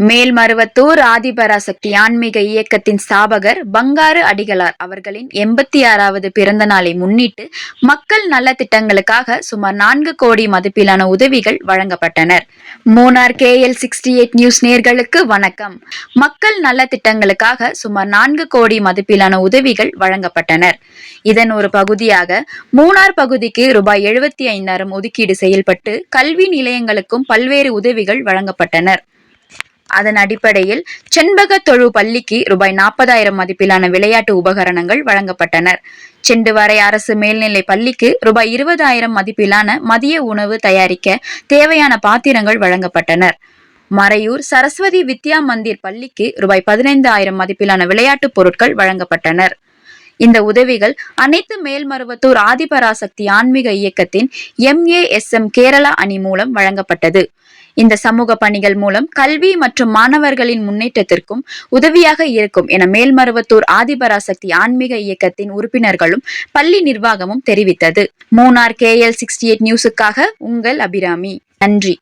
மேல்மருவத்தூர் ஆதிபராசக்தி ஆன்மீக இயக்கத்தின் ஸ்தாபகர் பங்காரு அடிகளார் அவர்களின் 86வது பிறந்த நாளை முன்னிட்டு மக்கள் நலத்திட்டங்களுக்காக சுமார் 4 கோடி மதிப்பிலான உதவிகள் வழங்கப்பட்டனர். மூணார் KL68 நியூஸ் நேயர்களுக்கு வணக்கம். மக்கள் நலத்திட்டங்களுக்காக சுமார் 4 கோடி மதிப்பிலான உதவிகள் வழங்கப்பட்டனர். இதன் ஒரு பகுதியாக மூணார் பகுதிக்கு ரூபாய் 75,000 ஒதுக்கீடு செயல்பட்டு கல்வி நிலையங்களுக்கும் பல்வேறு உதவிகள் வழங்கப்பட்டனர். அதன் அடிப்படையில் செண்பகத்தொழு பள்ளிக்கு ரூபாய் 40,000 மதிப்பிலான விளையாட்டு உபகரணங்கள் வழங்கப்பட்டனர். செண்டுவரை அரசு மேல்நிலை பள்ளிக்கு ரூபாய் 20,000 மதிப்பிலான மதிய உணவு தயாரிக்க தேவையான பாத்திரங்கள் வழங்கப்பட்டனர். மறையூர் சரஸ்வதி வித்யா மந்திர் பள்ளிக்கு ரூபாய் 15,000 மதிப்பிலான விளையாட்டுப் பொருட்கள் வழங்கப்பட்டனர். இந்த உதவிகள் அனைத்து மேல்மருவத்தூர் ஆதிபராசக்தி ஆன்மீக இயக்கத்தின் MASM கேரளா அணி மூலம் வழங்கப்பட்டது. இந்த சமூக பணிகள் மூலம் கல்வி மற்றும் மாணவர்களின் முன்னேற்றத்திற்கும் உதவியாக இருக்கும் என மேல்மருவத்தூர் ஆதிபராசக்தி ஆன்மீக இயக்கத்தின் உறுப்பினர்களும் பள்ளி நிர்வாகமும் தெரிவித்தது. மூணார் KL68 நியூஸுக்காக உங்கள் அபிராமி. நன்றி.